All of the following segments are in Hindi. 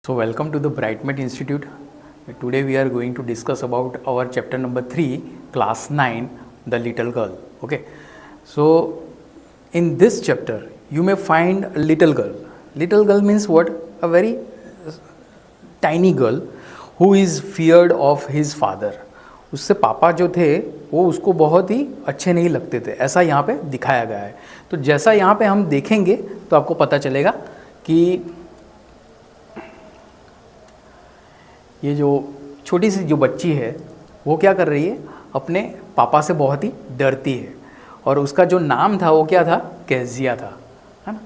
So welcome to the Brightmet Institute. Today we are going to discuss about our chapter number 3, class 9, the little girl. Okay. So in this chapter you may find a little girl. Little girl means what? A very tiny girl who is feared of his father. उससे पापा जो थे वो उसको बहुत ही अच्छे नहीं लगते थे, ऐसा यहाँ पे दिखाया गया है. तो जैसा यहाँ पे हम देखेंगे तो आपको पता चलेगा कि ये जो छोटी सी जो बच्ची है वो क्या कर रही है, अपने पापा से बहुत ही डरती है. और उसका जो नाम था वो क्या था, केजिया था, है ना.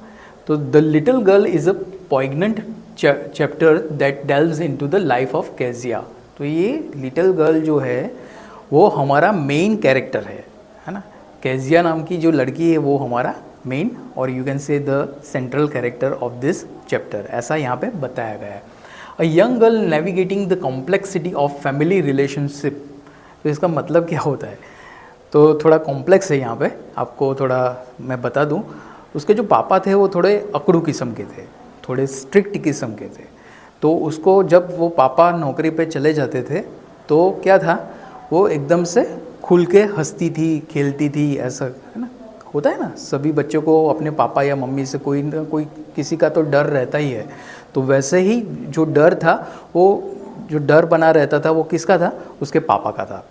तो the little girl is a poignant chapter that delves into the life of Kezia. तो ये लिटिल गर्ल जो है वो हमारा मेन कैरेक्टर है ना. केजिया नाम की जो लड़की है वो हमारा मेन और you can say the central character of this chapter, ऐसा यहाँ पे बताया गया है. A young girl navigating the complexity of family relationship. तो इसका मतलब क्या होता है, तो थोड़ा कॉम्प्लेक्स है यहाँ पे, आपको थोड़ा मैं बता दूँ. उसके जो पापा थे वो थोड़े अकड़ू किस्म के थे, थोड़े स्ट्रिक्ट किस्म के थे. तो उसको जब वो पापा नौकरी पे चले जाते थे तो क्या था, वो एकदम से खुल के हंसती थी, खेलती थी, ऐसा है ना. होता है ना, सभी बच्चों को अपने पापा या मम्मी से कोई ना कोई किसी का तो डर रहता ही है. तो वैसे ही जो डर था, वो जो डर बना रहता था वो किसका था, उसके पापा का था.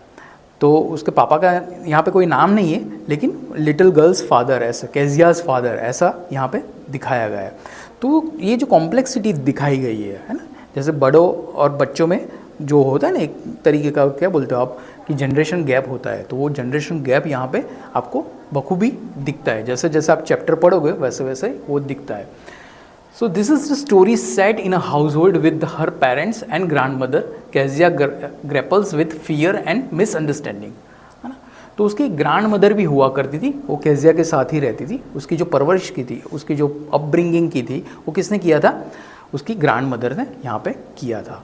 तो उसके पापा का यहाँ पे कोई नाम नहीं है, लेकिन लिटिल गर्ल्स फादर, ऐसा केजियाज फादर, ऐसा यहाँ पे दिखाया गया है. तो ये जो कॉम्प्लेक्सिटी दिखाई गई है ना, जैसे बड़ों और बच्चों में जो होता है ना, एक तरीके का क्या बोलते हो आप कि जनरेशन गैप होता है, तो वो जनरेशन गैप यहाँ पे आपको बखूबी दिखता है. जैसे जैसे आप चैप्टर पढ़ोगे वैसे वैसे वो दिखता है. So this is the story set in a household with her parents and grandmother. Kezia grapples with fear and misunderstanding, है ना. तो उसकी ग्रैंड मदर भी हुआ करती थी, वो केजिया के साथ ही रहती थी. उसकी जो परवरिश की थी, उसकी जो अपब्रिंगिंग की थी, वो किसने किया था, उसकी ग्रैंड मदर ने यहाँ पे किया था.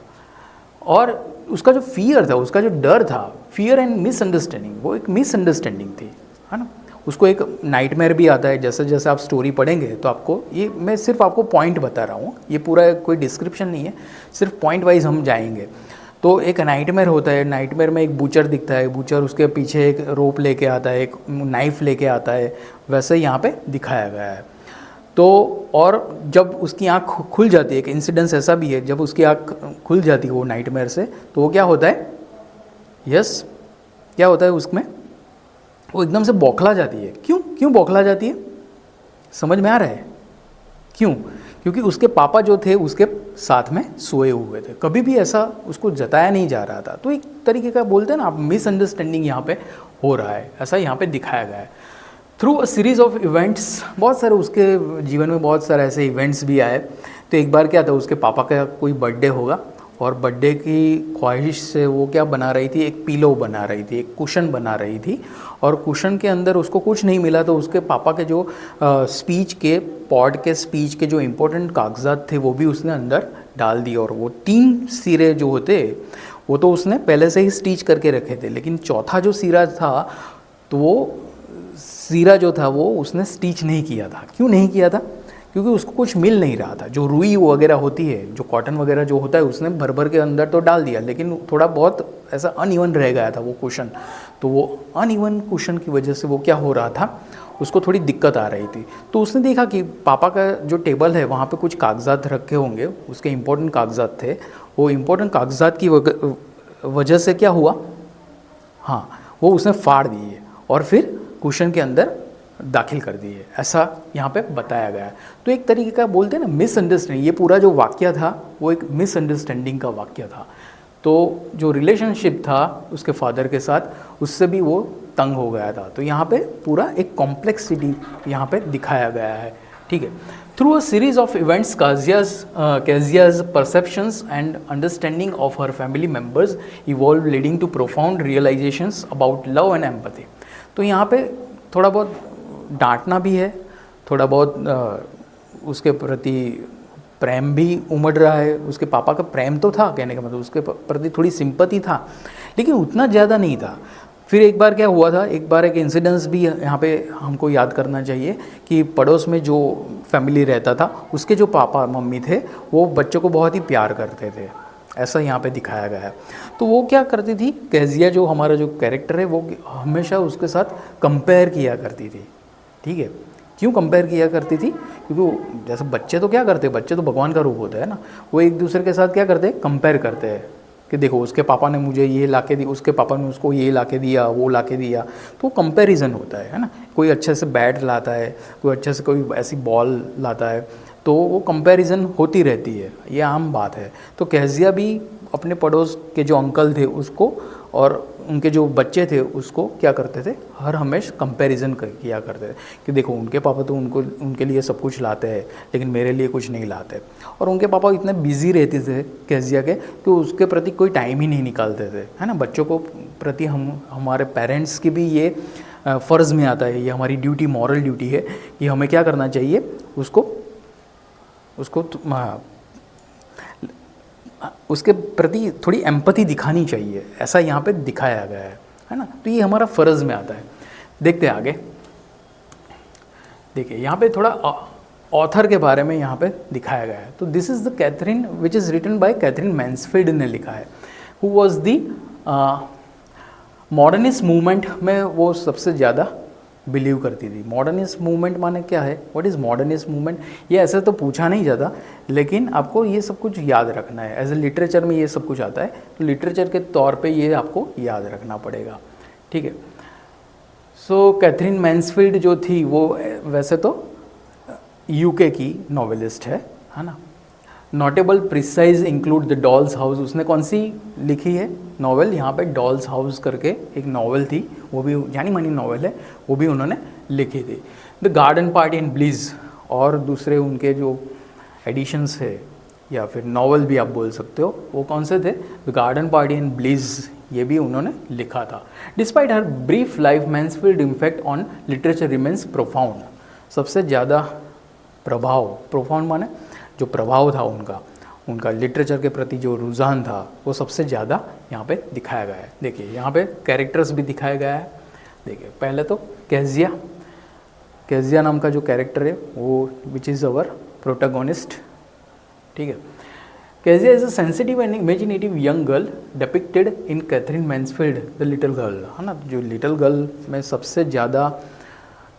और उसका जो फियर था, उसका जो डर था, फियर एंड मिसअंडरस्टैंडिंग, वो एक मिसअंडरस्टैंडिंग थी, है ना. उसको एक नाइटमेयर भी आता है. जैसे जैसे आप स्टोरी पढ़ेंगे तो आपको, ये मैं सिर्फ आपको पॉइंट बता रहा हूँ, ये पूरा कोई डिस्क्रिप्शन नहीं है, सिर्फ पॉइंट वाइज हम जाएंगे. तो एक नाइटमेयर होता है, नाइटमेयर में एक बूचर दिखता है, बूचर उसके पीछे एक रोप लेके आता है, एक नाइफ लेके आता है, वैसे यहाँ पे दिखाया गया है. तो और जब उसकी आँख खुल जाती है, एक इंसिडेंस ऐसा भी है, जब उसकी आँख खुल जाती है वो नाइटमेयर से, तो वो क्या होता है, यस क्या होता है उसमें, वो एकदम से बौखला जाती है. क्यों बौखला जाती है, समझ में आ रहा है क्यों? क्योंकि उसके पापा जो थे उसके साथ में सोए हुए थे, कभी भी ऐसा उसको जताया नहीं जा रहा था. तो एक तरीके का बोलते हैं ना आप, मिसअंडरस्टैंडिंग यहाँ पे हो रहा है, ऐसा यहाँ पे दिखाया गया है. Through a series of events, बहुत सारे उसके जीवन में बहुत सारे ऐसे इवेंट्स भी आए. तो एक बार क्या था, उसके पापा का कोई बर्थडे होगा और बर्थडे की ख्वाहिश से वो क्या बना रही थी, एक पिलो बना रही थी, एक कुशन बना रही थी. और कुशन के अंदर उसको कुछ नहीं मिला, तो उसके पापा के जो स्पीच के पॉड के स्पीच के जो इम्पोर्टेंट कागजात थे वो भी उसने अंदर डाल दिए. और वो 3 सिरे जो होते वो तो उसने पहले से ही स्टिच करके रखे थे, लेकिन चौथा जो सिरा था, तो वो सिरा जो था वो उसने स्टिच नहीं किया था. क्यों नहीं किया था, क्योंकि उसको कुछ मिल नहीं रहा था. जो रुई वगैरह होती है, जो कॉटन वगैरह जो होता है, उसने भर भर के अंदर तो डाल दिया, लेकिन थोड़ा बहुत ऐसा अनइवन रह गया था वो कुशन. तो वो अनइवन कुशन की वजह से वो क्या हो रहा था, उसको थोड़ी दिक्कत आ रही थी. तो उसने देखा कि पापा का जो टेबल है वहाँ पे कुछ कागजात रखे होंगे, उसके इम्पोर्टेंट कागजात थे. वो इम्पोर्टेंट कागजात की वजह से क्या हुआ, हाँ, वो उसने फाड़ दिए और फिर कुशन के अंदर दाखिल कर दिए, ऐसा यहाँ पे बताया गया है. तो एक तरीके का बोलते हैं ना मिसअंडरस्टैंडिंग, ये पूरा जो वाक्य था वो एक मिसअंडरस्टैंडिंग का वाक्य था. तो जो रिलेशनशिप था उसके फादर के साथ, उससे भी वो तंग हो गया था. तो यहाँ पे पूरा एक कॉम्प्लेक्सिटी यहाँ पे दिखाया गया है, ठीक है. Through a series of events, Kezia's perceptions and understanding of her family members evolve, leading to profound realizations about love and empathy. तो यहाँ पे थोड़ा बहुत डांटना भी है, थोड़ा बहुत उसके प्रति प्रेम भी उमड़ रहा है. उसके पापा का प्रेम तो था, कहने का मतलब उसके प्रति थोड़ी सिंपैथी था, लेकिन उतना ज़्यादा नहीं था. फिर एक बार क्या हुआ था, एक बार एक इंसिडेंस भी यहाँ पे हमको याद करना चाहिए कि पड़ोस में जो फैमिली रहता था उसके जो पापा मम्मी थे वो बच्चों को बहुत ही प्यार करते थे, ऐसा यहाँ पे दिखाया गया है। तो वो क्या करती थी, केजिया जो हमारा जो कैरेक्टर है वो हमेशा उसके साथ कंपेयर किया करती थी। ठीक है, क्यों कंपेयर किया करती थी, क्योंकि जैसे बच्चे तो क्या करते हैं, बच्चे तो भगवान का रूप होता है ना, वो एक दूसरे के साथ क्या करते हैं, कंपेयर करते हैं कि देखो उसके पापा ने मुझे ये ला के दी, उसके पापा ने उसको ये ला के दिया, वो ला के दिया, तो कंपैरिजन होता है ना। कोई अच्छे से बैट लाता है, कोई अच्छे से कोई ऐसी बॉल लाता है, तो वो कंपैरिजन होती रहती है, ये आम बात है। तो केजिया भी अपने पड़ोस के जो अंकल थे उसको और उनके जो बच्चे थे उसको क्या करते थे, हर हमेशा कंपैरिजन किया करते थे कि देखो उनके पापा तो उनके लिए सब कुछ लाते हैं लेकिन मेरे लिए कुछ नहीं लाते। और उनके पापा इतने बिजी रहते थे केजिया के कि उसके प्रति कोई टाइम ही नहीं निकालते थे, है ना। बच्चों को प्रति हमारे पेरेंट्स की भी ये फ़र्ज़ में आता है, ये हमारी ड्यूटी, मॉरल ड्यूटी है कि हमें क्या करना चाहिए, उसके प्रति थोड़ी एम्पैथी दिखानी चाहिए, ऐसा यहाँ पे दिखाया गया है ना। तो ये हमारा फ़र्ज़ में आता है। देखते हैं आगे। देखिए यहाँ पे थोड़ा ऑथर के बारे में यहाँ पे दिखाया गया है। तो this is the Katherine which is written by Katherine Mansfield ने लिखा है, who was the modernist movement में वो सबसे ज़्यादा बिलीव करती थी। मॉडर्निस्ट मूवमेंट माने क्या है, व्हाट इज़ मॉडर्निस्ट मूवमेंट, ये ऐसे तो पूछा नहीं जाता, लेकिन आपको ये सब कुछ याद रखना है। एज ए लिटरेचर में ये सब कुछ आता है, तो लिटरेचर के तौर पे ये आपको याद रखना पड़ेगा। ठीक है। सो कैथरीन मैन्सफील्ड जो थी वो वैसे तो यूके की नॉवेलिस्ट है ना। Notable precise include the dolls house, उसने कौन सी लिखी है नॉवेल, यहाँ पे डॉल्स हाउस करके एक नॉवेल थी, वो भी जानी मानी नॉवेल है, वो भी उन्होंने लिखी थी। द गार्डन पार्टी इन ब्लीज, और दूसरे उनके जो एडिशंस है या फिर नॉवेल भी आप बोल सकते हो, वो कौन से थे, द गार्डन पार्टी इन ब्लीज, ये भी उन्होंने लिखा था। Despite her brief life Mansfield impact on literature remains profound, सबसे ज़्यादा प्रभाव, प्रोफाउंड माने जो प्रभाव था उनका लिटरेचर के प्रति जो रुझान था वो सबसे ज़्यादा यहाँ पे दिखाया गया है। देखिए यहाँ पे कैरेक्टर्स भी दिखाया गया है। देखिए पहले तो केजिया नाम का जो कैरेक्टर है वो विच इज़ अवर प्रोटैगोनिस्ट। ठीक है। Kezia is a sensitive and imaginative young girl depicted in Katherine Mansfield the little girl, है ना। जो लिटिल गर्ल में सबसे ज़्यादा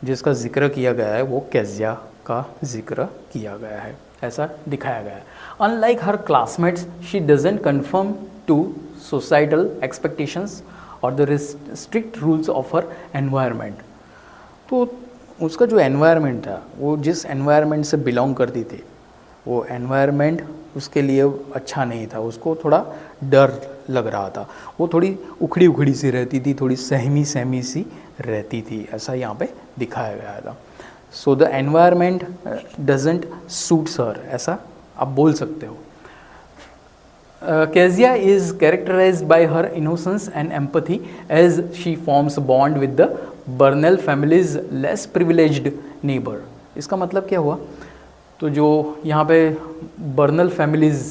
जिसका जिक्र किया गया है वो केजिया का जिक्र किया गया है, ऐसा दिखाया गया है। Unlike her classmates she doesn't conform to societal expectations और the strict rules of her environment. तो उसका जो एनवायरनमेंट था, वो जिस एनवायरनमेंट से बिलोंग करती थी, वो एनवायरनमेंट उसके लिए अच्छा नहीं था, उसको थोड़ा डर लग रहा था, वो थोड़ी उखड़ी उखड़ी सी रहती थी, थोड़ी सहमी सहमी सी रहती थी, ऐसा यहाँ पे दिखाया गया था। So the environment doesn't suits her, ऐसा आप बोल सकते हो। Kezia is characterized by her innocence and empathy as she forms bond with the Burnell families less privileged neighbour. इसका मतलब क्या हुआ, तो जो यहाँ पे बर्नेल फैमिलीज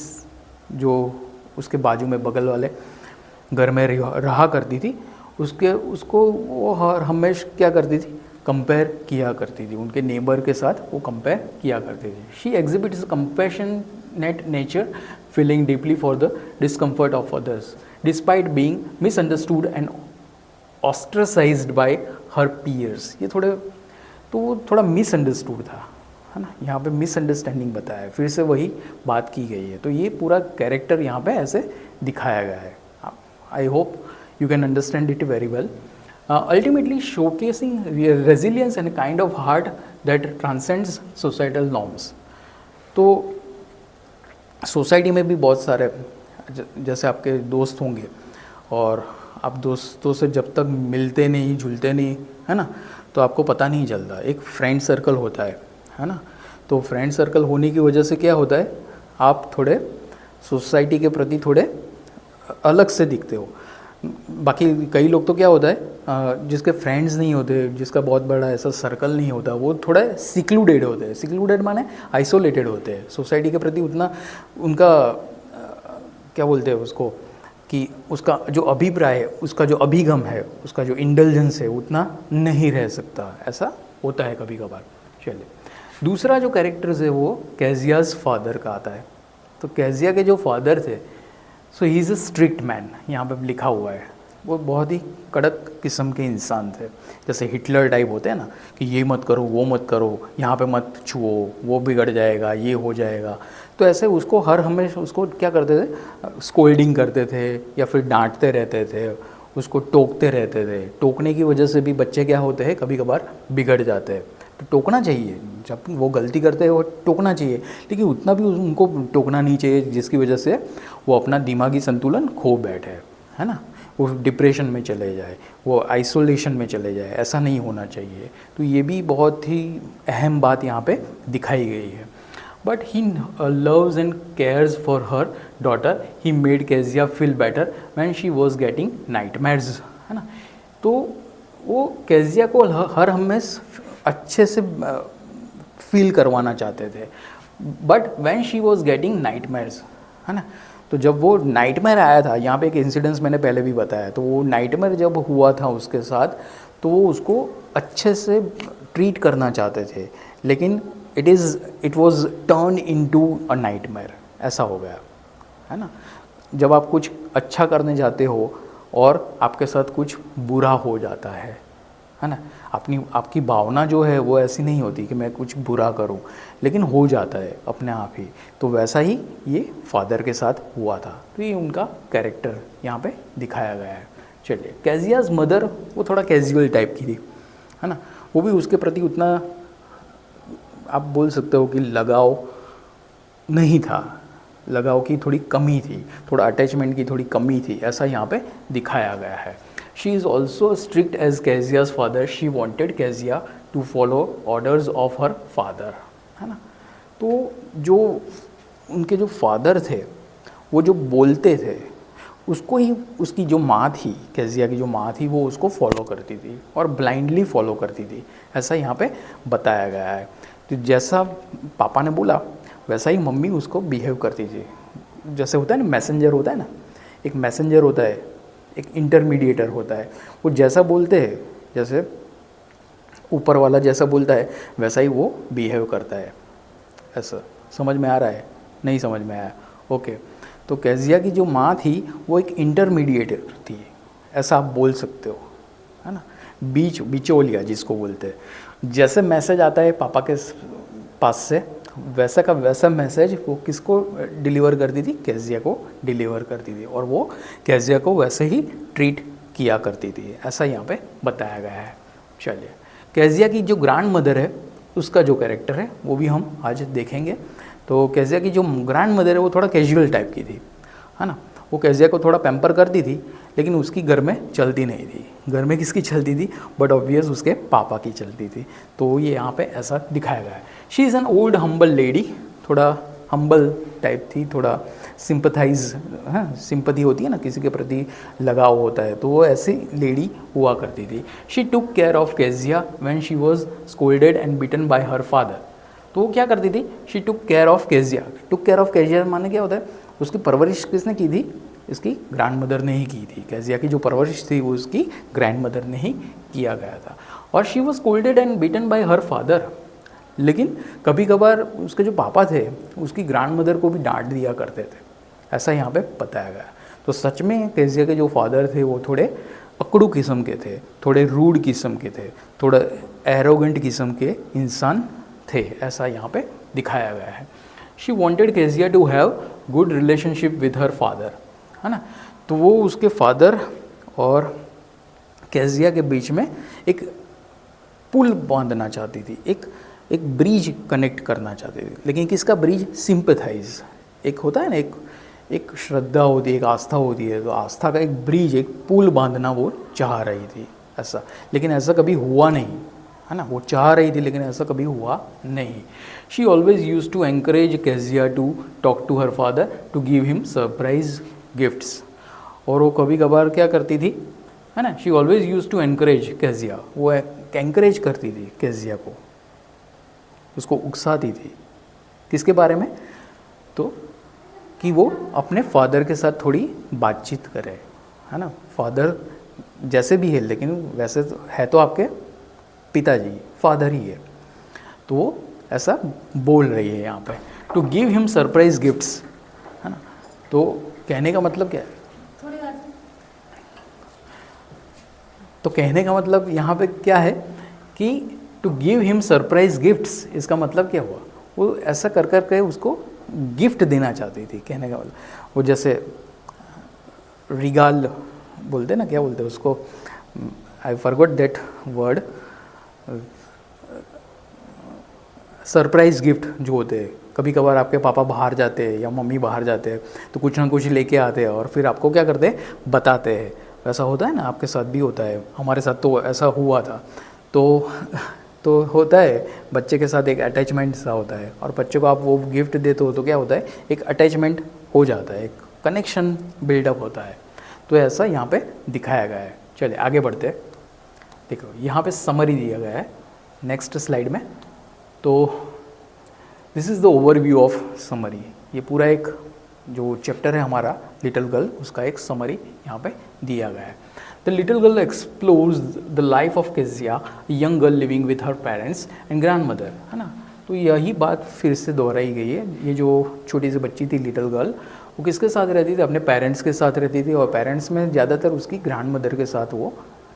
जो उसके बाजू में बगल वाले घर में रहा करती थी, उसको वो हर हमेशा क्या करती थी, कंपेयर किया करती थी, उनके नेबर के साथ वो कंपेयर किया करती थी। She exhibits compassionate nature feeling deeply for the discomfort of others despite being misunderstood and ostracized by her peers. ये थोड़ा मिसअंडरस्टूड था, है ना। यहाँ पे मिसअंडरस्टैंडिंग बताया है, फिर से वही बात की गई है। तो ये पूरा कैरेक्टर यहाँ पे ऐसे दिखाया गया है। I hope you can understand it very well. Ultimately showcasing resilience and a kind of heart that transcends societal norms। तो सोसाइटी में भी बहुत सारे जैसे आपके दोस्त होंगे और आप दोस्तों से जब तक मिलते नहीं, जुलते नहीं, है ना, तो आपको पता नहीं चलता। एक फ्रेंड सर्कल होता है ना। तो फ्रेंड सर्कल होने की वजह से क्या होता है, आप थोड़े सोसाइटी के प्रति थोड़े अलग से दिखते हो। बाकी कई लोग तो क्या होता है, जिसके फ्रेंड्स नहीं होते, जिसका बहुत बड़ा ऐसा सर्कल नहीं होता, वो थोड़ा सिक्लूडेड होते हैं। सिक्लूडेड माने आइसोलेटेड होते हैं, सोसाइटी के प्रति उतना उनका क्या बोलते हैं उसको, कि उसका जो अभिप्राय है, उसका जो अभिगम है, उसका जो इंडल्जेंस है उतना नहीं रह सकता, ऐसा होता है कभी कभार। चलिए, दूसरा जो कैरेक्टर्स है वो कैजियाज फादर का आता है। तो कैजिया के जो फादर थे, so he is a strict man, यहाँ पे लिखा हुआ है। वो बहुत ही कड़क किस्म के इंसान थे, जैसे हिटलर टाइप होते हैं ना, कि ये मत करो, वो मत करो, यहाँ पे मत छुओ, वो बिगड़ जाएगा, ये हो जाएगा। तो ऐसे उसको हर हमेशा उसको क्या करते थे, स्कोल्डिंग करते थे या फिर डांटते रहते थे, उसको टोकते रहते थे। टोकने की वजह से भी बच्चे क्या होते हैं, कभी कभार बिगड़ जाते हैं। तो टोकना चाहिए, जब वो गलती करते हैं वो टोकना चाहिए, लेकिन उतना भी उनको टोकना नहीं चाहिए जिसकी वजह से वो अपना दिमागी संतुलन खो बैठे, है ना, वो डिप्रेशन में चले जाए, वो आइसोलेशन में चले जाए। ऐसा नहीं होना चाहिए। तो ये भी बहुत ही अहम बात यहाँ पे दिखाई गई है। But he loves and cares for her daughter. He made Kezia feel better when she was getting nightmares, है ना। तो वो केजिया को हर हमेशा अच्छे से फील करवाना चाहते थे। But when she was getting nightmares, है ना, तो जब वो नाइटमेयर आया था, यहाँ पे एक इंसिडेंस मैंने पहले भी बताया, तो वो नाइटमेयर जब हुआ था उसके साथ, तो वो उसको अच्छे से ट्रीट करना चाहते थे, लेकिन it was turn into a nightmare, ऐसा हो गया, है ना। जब आप कुछ अच्छा करने जाते हो और आपके साथ कुछ बुरा हो जाता है ना, आपकी भावना जो है वो ऐसी नहीं होती कि मैं कुछ बुरा करूं, लेकिन हो जाता है अपने आप ही। तो वैसा ही ये फादर के साथ हुआ था। तो ये उनका कैरेक्टर यहाँ पे दिखाया गया है। चलिए, कैजियाज मदर वो थोड़ा कैजुअल टाइप की थी, है ना। वो भी उसके प्रति उतना आप बोल सकते हो कि लगाव नहीं था, लगाव की थोड़ी कमी थी, थोड़ा अटैचमेंट की थोड़ी कमी थी, ऐसा यहाँ पे दिखाया गया है। She is also strict as Kezia's father. She wanted Kezia to follow orders of her father, है ना। तो जो उनके जो फादर थे वो जो बोलते थे उसको ही उसकी जो माँ थी, केजिया की जो माँ थी, वो उसको फॉलो करती थी और ब्लाइंडली फॉलो करती थी, ऐसा यहाँ पे बताया गया है। तो जैसा पापा ने बोला वैसा ही मम्मी उसको बिहेव करती थी। जैसे होता है ना, मैसेंजर होता है ना, एक मैसेंजर होता है, एक इंटरमीडिएटर होता है, वो जैसा बोलते हैं, जैसे ऊपर वाला जैसा बोलता है वैसा ही वो बिहेव करता है। ऐसा समझ में आ रहा है? नहीं समझ में आया? ओके। तो केजिया की जो माँ थी वो एक इंटरमीडिएटर थी, ऐसा आप बोल सकते हो, है ना, बिचौलिया जिसको बोलते हैं। जैसे मैसेज आता है पापा के पास से, वैसा का वैसा मैसेज वो किसको डिलीवर करती थी, केजिया को डिलीवर करती थी, और वो केजिया को वैसे ही ट्रीट किया करती थी, ऐसा यहाँ पे बताया गया है। चलिए, केजिया की जो ग्रैंड मदर है उसका जो कैरेक्टर है वो भी हम आज देखेंगे। तो केजिया की जो ग्रैंड मदर है वो थोड़ा कैजुअल टाइप की थी, है ना। वो केजिया को थोड़ा पैम्पर करती थी, लेकिन उसकी घर में चलती नहीं थी। घर में किसकी चलती थी? बट ऑब्वियस उसके पापा की चलती थी। तो ये यहाँ पे ऐसा दिखाया गया है। She is an old humble lady, थोड़ा हम्बल टाइप थी, थोड़ा सिंपथाइज, हाँ, सिंपथी होती है ना, किसी के प्रति लगाव होता है, तो वो ऐसी लेडी हुआ करती थी। She took care of Kezia when she was scolded and beaten by her father. तो वो क्या करती थी? She took care of Kezia. Took care of Kezia माने क्या होता है? उसकी परवरिश किसने की थी? इसकी ग्रैंड मदर ने ही की थी। केजिया की जो परवरिश थी वो उसकी ग्रैंड मदर ने ही किया गया था। और she was scolded and beaten by her father. लेकिन कभी कभार उसके जो पापा थे उसकी ग्रैंड मदर को भी डांट दिया करते थे, ऐसा यहाँ पे बताया गया। तो सच में केजिया के जो फादर थे वो थोड़े अकड़ू किस्म के थे, थोड़े रूड किस्म के थे, थोड़ा एरोगेंट किस्म के इंसान थे, ऐसा यहाँ पे दिखाया गया है। She wanted Kezia to have good relationship with her father, है ना। तो वो उसके फादर और केजिया के बीच में एक पुल बांधना चाहती थी, एक ब्रिज कनेक्ट करना चाहती थी। लेकिन किसका ब्रिज? सिंपथाइज। एक होता है ना, एक श्रद्धा होती है, एक आस्था होती है, तो आस्था का एक ब्रिज, एक पुल बांधना वो चाह रही थी, ऐसा। लेकिन ऐसा कभी हुआ नहीं, है ना। वो चाह रही थी लेकिन ऐसा कभी हुआ नहीं। She always use to encourage Kezia to talk to her father to give him surprise gifts. और वो कभी कभार क्या करती थी, है ना, she always use to encourage Kezia. वो एनकरेज करती थी केजिया को, उसको उकसाती थी। किसके बारे में? तो कि वो अपने फादर के साथ थोड़ी बातचीत करे, है ना। फादर जैसे भी है लेकिन वैसे तो है तो आपके पिताजी, फादर ही है, तो वो ऐसा बोल रही है यहाँ पे। To give him surprise gifts, है ना। तो कहने का मतलब क्या है, तो कहने का मतलब यहाँ पे क्या है कि to give him surprise gifts, इसका मतलब क्या हुआ, वो ऐसा कर कर के उसको गिफ्ट देना चाहती थी। कहने का मतलब वो जैसे रिगाल बोलते ना, क्या बोलते हैं उसको, I forgot that word, surprise gift जो होते हैं। कभी कभार आपके पापा बाहर जाते हैं या मम्मी बाहर जाते हैं तो कुछ ना कुछ लेके आते हैं और फिर आपको क्या करते हैं, बताते हैं। वैसा होता है ना, आपके साथ भी होता है, हमारे साथ तो ऐसा हुआ था। तो होता है बच्चे के साथ एक अटैचमेंट सा होता है, और बच्चे को आप वो गिफ्ट देते हो तो क्या होता है, एक अटैचमेंट हो जाता है, एक कनेक्शन बिल्डअप होता है। तो ऐसा यहाँ पे दिखाया गया है। चलिए आगे बढ़ते हैं। देखो यहाँ पे समरी दिया गया है नेक्स्ट स्लाइड में। तो this is the overview of summary. ये पूरा एक जो चैप्टर है हमारा लिटिल गर्ल, उसका एक समरी यहाँ पे दिया गया है। The little girl explores the life of Kezia, young girl living with her parents and grand mother, है ना। तो यही बात फिर से दोहराई गई है। ये जो छोटी सी बच्ची थी लिटिल गर्ल, वो किसके साथ रहती थी, अपने पेरेंट्स के साथ रहती थी, और पेरेंट्स में ज़्यादातर उसकी ग्रैंड मदर के साथ वो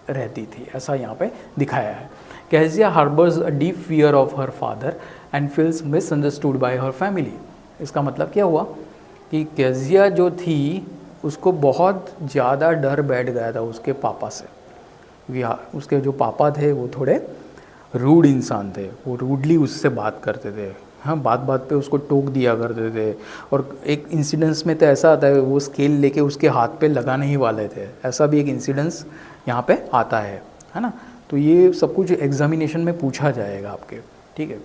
रहती थी, ऐसा यहाँ पे दिखाया है। Kezia harbours a deep fear of her father and feels misunderstood bye her family. इसका मतलब क्या हुआ कि केजिया जो थी उसको बहुत ज़्यादा डर बैठ गया था उसके पापा से, क्योंकि उसके जो पापा थे वो थोड़े रूड इंसान थे, वो रूडली उससे बात करते थे, हाँ, बात बात पे उसको टोक दिया करते थे। और एक इंसिडेंस में तो ऐसा आता है, वो स्केल लेके उसके हाथ पे लगाने ही वाले थे, ऐसा भी एक इंसिडेंस यहाँ पे आता है ना। तो ये सब कुछ एग्जामिनेशन में पूछा जाएगा आपके, ठीक है।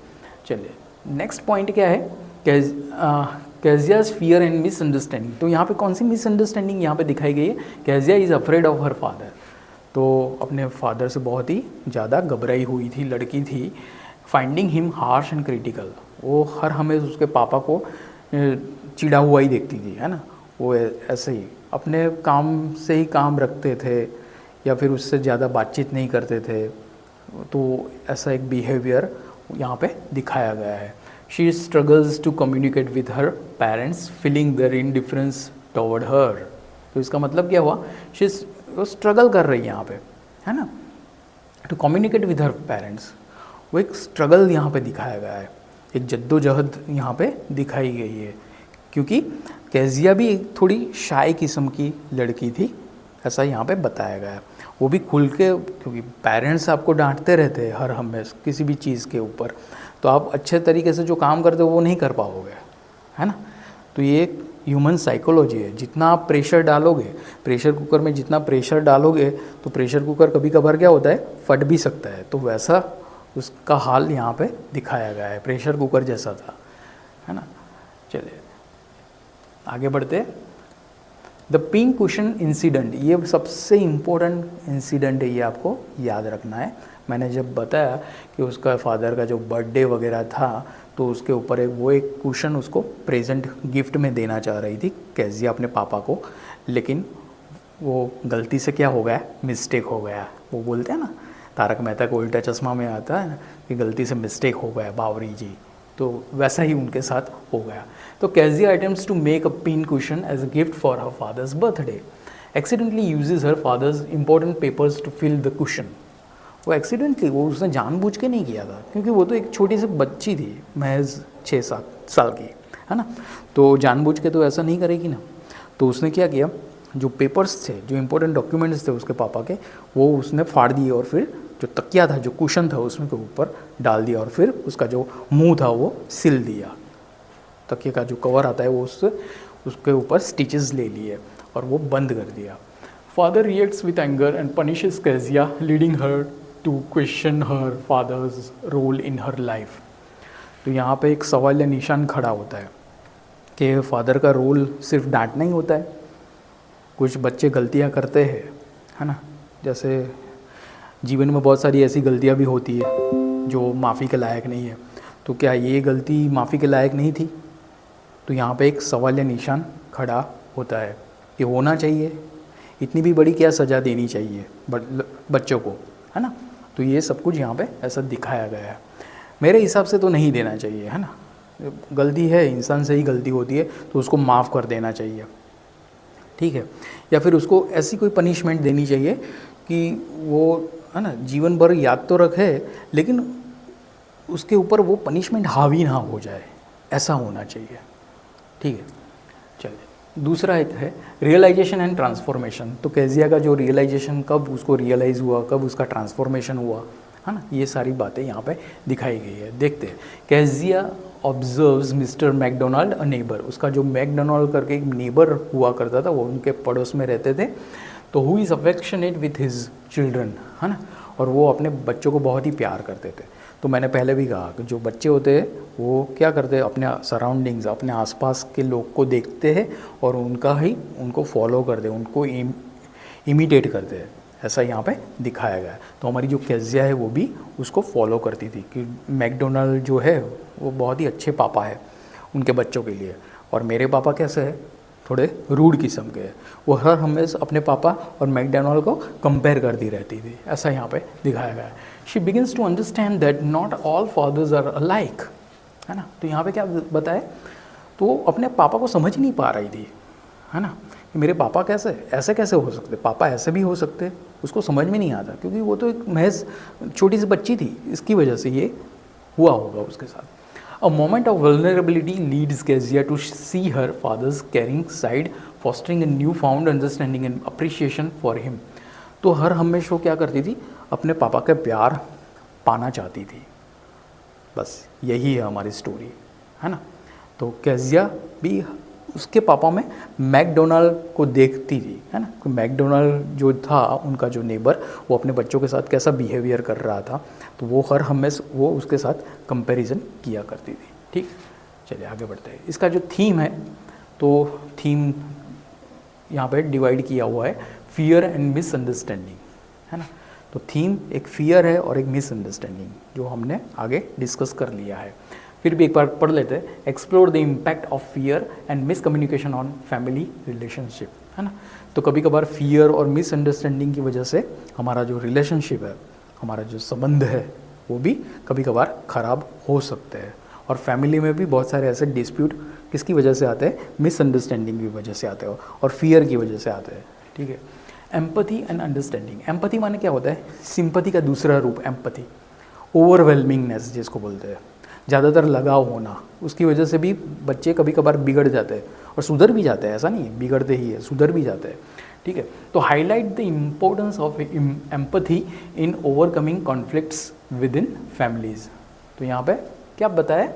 चलिए नेक्स्ट पॉइंट क्या है, केजियाज फियर एंड मिसअंडरस्टैंडिंग। तो यहाँ पे कौन सी मिसअंडरस्टैंडिंग यहाँ पे दिखाई गई है, Kezia is afraid of her father. तो अपने फादर से बहुत ही ज़्यादा घबराई हुई थी, लड़की थी। Finding him harsh and critical, वो हर हमेशा उसके पापा को चिढ़ा हुआ ही देखती थी, है ना। वो ऐसे ही अपने काम से ही काम रखते थे या फिर उससे ज़्यादा बातचीत नहीं करते थे। तो ऐसा एक बिहेवियर यहाँ पे दिखाया गया है। She struggles to communicate with her parents feeling their indifference toward her. तो इसका मतलब क्या हुआ, वो स्ट्रगल कर रही है यहाँ पे, है ना, to communicate with her parents. वो एक स्ट्रगल यहाँ पे दिखाया गया है, एक जद्दोजहद यहाँ पे दिखाई गई है, क्योंकि केजिया भी एक थोड़ी शाय किस्म की लड़की थी, ऐसा यहाँ पे बताया गया है। वो भी खुल के, क्योंकि पेरेंट्स आपको डांटते रहते हैं हर हमेशा किसी भी चीज़ के ऊपर, तो आप अच्छे तरीके से जो काम करते हो वो नहीं कर पाओगे, है ना। तो ये एक ह्यूमन साइकोलॉजी है। जितना आप प्रेशर डालोगे, प्रेशर कुकर में जितना प्रेशर डालोगे तो प्रेशर कुकर कभी कभार क्या होता है, फट भी सकता है। तो वैसा उसका हाल यहाँ पे दिखाया गया है, प्रेशर कुकर जैसा था, है ना। चलिए आगे बढ़ते। द पिंक कुशन इंसिडेंट, ये सबसे इम्पोर्टेंट इंसिडेंट है, ये आपको याद रखना है। मैंने जब बताया कि उसका फादर का जो बर्थडे वगैरह था तो उसके ऊपर एक कुशन उसको प्रेजेंट गिफ्ट में देना चाह रही थी केजिया अपने पापा को, लेकिन वो गलती से क्या हो गया, मिस्टेक हो गया। वो बोलते हैं ना, तारक मेहता का उल्टा चश्मा में आता है ना कि गलती से मिस्टेक हो गया बावरी जी, तो वैसा ही उनके साथ हो गया। तो Kezia attempts to make a pin cushion as a gift for her father's birthday, accidentally uses her father's important papers to fill the cushion. वो एक्सीडेंटली, वो उसने जानबूझ के नहीं किया था, क्योंकि वो तो एक छोटी सी बच्ची थी, महज 6-7 साल की, है ना। तो जानबूझ के तो ऐसा नहीं करेगी ना। तो उसने क्या किया, जो पेपर्स थे, जो इंपॉर्टेंट डॉक्यूमेंट्स थे उसके पापा के, वो उसने फाड़ दिए और फिर जो तकिया था, जो कुशन था, उसमें के ऊपर डाल दिया और फिर उसका जो मुंह था वो सिल दिया। तकिए का जो कवर आता है वो उसके ऊपर स्टिचेस ले लिए और वो बंद कर दिया। Father reacts with anger and punishes Kezia, leading her to question her father's role in her life. तो यहाँ पे एक सवाल या निशान खड़ा होता है कि फादर का रोल सिर्फ डांटना ही होता है। कुछ बच्चे गलतियाँ करते हैं, है ना, जैसे जीवन में बहुत सारी ऐसी गलतियाँ भी होती है जो माफ़ी के लायक नहीं है। तो क्या ये गलती माफ़ी के लायक नहीं थी? तो यहाँ पे एक सवालिया निशान खड़ा होता है कि होना चाहिए, इतनी भी बड़ी क्या सज़ा देनी चाहिए बच्चों को, है ना। तो ये सब कुछ यहाँ पे ऐसा दिखाया गया है। मेरे हिसाब से तो नहीं देना चाहिए, है ना। गलती है, इंसान से ही गलती होती है, तो उसको माफ़ कर देना चाहिए, ठीक है। या फिर उसको ऐसी कोई पनिशमेंट देनी चाहिए कि वो, है ना, जीवन भर याद तो रखे, लेकिन उसके ऊपर वो पनिशमेंट हावी ना हो जाए, ऐसा होना चाहिए, ठीक है। चलिए, दूसरा एक है रियलाइजेशन एंड ट्रांसफॉर्मेशन। तो कैजिया का जो रियलाइजेशन, कब उसको रियलाइज़ हुआ, कब उसका ट्रांसफॉर्मेशन हुआ, है ना, ये सारी बातें यहाँ पे दिखाई गई है। देखते हैं। Kezia observes Mr McDonald a neighbour. उसका जो मैकडोनाल्ड करके एक नेबर हुआ करता था, वो उनके पड़ोस में रहते थे। तो who is affectionate with his children, है ना, और वो अपने बच्चों को बहुत ही प्यार करते थे। तो मैंने पहले भी कहा कि जो बच्चे होते हैं वो क्या करते हैं, अपने सराउंडिंग्स, अपने आसपास के लोग को देखते हैं और उनको फॉलो करते हैं, उनको इमिटेट करते हैं, ऐसा यहाँ पे दिखाया गया है। तो हमारी जो कैजिया है वो भी उसको फॉलो करती थी कि मैकडोनाल्ड जो है वो बहुत ही अच्छे पापा है उनके बच्चों के लिए, और मेरे पापा कैसे है, थोड़े रूड किस्म के हैं। वो हर हमेशा अपने पापा और मैकडोनाल्ड को कंपेयर करती रहती थी, ऐसा यहाँ पे दिखाया गया है। She begins to understand that not all fathers are alike, है ना। तो यहाँ पे क्या बताए, तो वो अपने पापा को समझ नहीं पा रही थी, है ना, कि मेरे पापा ऐसे कैसे हो सकते, पापा ऐसे भी हो सकते, उसको समझ में नहीं आता, क्योंकि वो तो एक महज छोटी सी बच्ची थी, इसकी वजह से ये हुआ होगा उसके साथ। A moment of vulnerability leads Kezia to see her father's caring side, fostering a newfound understanding and appreciation for him. तो हर हमेशा वो क्या करती थी, अपने पापा का प्यार पाना चाहती थी। बस यही है हमारी स्टोरी, है ना। तो कैजिया भी उसके पापा में मैकडोनाल्ड को देखती थी, है ना। मैकडोनाल्ड जो था उनका जो नेबर, वो अपने बच्चों के साथ कैसा बिहेवियर कर रहा था, तो वो हर हमेशा वो उसके साथ कंपैरिजन किया करती थी, ठीक। चलिए आगे बढ़ते हैं। इसका जो थीम है, तो थीम यहाँ पे डिवाइड किया हुआ है, फियर एंड मिसअंडरस्टैंडिंग, है ना। तो थीम एक फियर है और एक मिसअंडरस्टैंडिंग, जो हमने आगे डिस्कस कर लिया है। फिर भी एक बार पढ़ लेते हैं। Explore the impact of fear and miscommunication on family relationship, है ना। तो कभी कभार फियर और मिसअंडरस्टैंडिंग की वजह से हमारा जो रिलेशनशिप है, हमारा जो संबंध है, वो भी कभी कभार ख़राब हो सकते हैं। और फैमिली में भी बहुत सारे ऐसे डिस्प्यूट किसकी वजह से आते हैं, मिसअंडरस्टैंडिंग की वजह से आते हैं और फियर की वजह से आते हैं, ठीक है। Empathy and understanding. एम्पैथी माने क्या होता है, सिंपैथी का दूसरा रूप एम्पैथी। ओवरवेलमिंगनेस जिसको बोलते हैं, ज़्यादातर लगाव होना, उसकी वजह से भी बच्चे कभी कभार बिगड़ जाते हैं और सुधर भी जाते हैं, ऐसा नहीं है बिगड़ते ही है, सुधर भी जाते हैं, ठीक है। तो highlight the importance of empathy in overcoming conflicts with in families. तो यहाँ पे क्या बताया,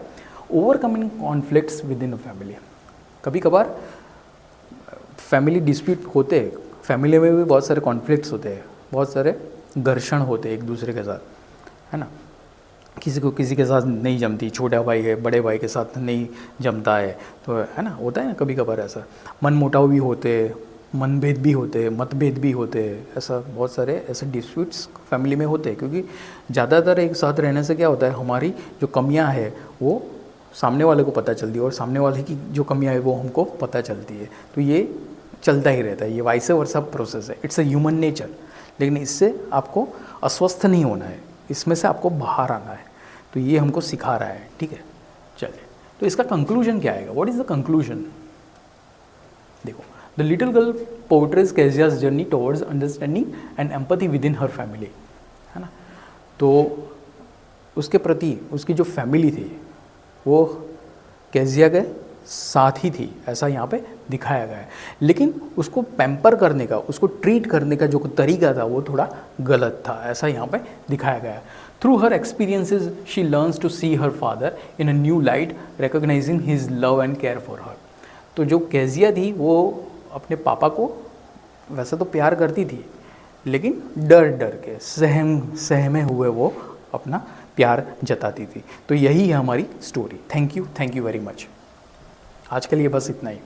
overcoming conflicts with in family. कभी कभार फैमिली डिस्प्यूट होते हैं, फैमिली में भी बहुत सारे कॉन्फ्लिक्ट्स होते हैं, बहुत सारे घर्षण होते हैं एक दूसरे के साथ, है ना। किसी को किसी के साथ नहीं जमती, छोटा भाई है बड़े भाई के साथ नहीं जमता है, तो है ना, होता है ना कभी कभार ऐसा। मन मुटाव भी होते हैं, मनभेद भी होते हैं, मतभेद भी होते हैं, ऐसा बहुत सारे ऐसे डिस्प्यूट्स फैमिली में होते हैं। क्योंकि ज़्यादातर एक साथ रहने से क्या होता है, हमारी जो कमियां है वो सामने वाले को पता चलती है और सामने वाले की जो कमियां है वो हमको पता चलती है। तो ये चलता ही रहता है, ये वाइस वर्सा प्रोसेस है, इट्स अ ह्यूमन नेचर। लेकिन इससे आपको अस्वस्थ नहीं होना है, इसमें से आपको बाहर आना है। तो ये हमको सिखा रहा है, ठीक है। चलिए, तो इसका कंक्लूजन क्या आएगा, व्हाट इज़ द कंक्लूजन। देखो, the little girl portrays Kezia's journey towards understanding and empathy within her family, है ना। तो उसके प्रति उसकी जो फैमिली थी वो कैजिया के साथ ही थी, ऐसा यहाँ पे दिखाया गया है। लेकिन उसको पैम्पर करने का, उसको ट्रीट करने का जो तरीका था वो थोड़ा गलत था, ऐसा यहाँ पे दिखाया गया है। Through her experiences she learns to see her father in a new light, recognizing his love and care for her. तो जो कैजिया थी वो अपने पापा को वैसे तो प्यार करती थी, लेकिन डर डर के सहमे हुए वो अपना प्यार जताती थी। तो यही है हमारी story. Thank you very much. आज के लिए बस इतना ही।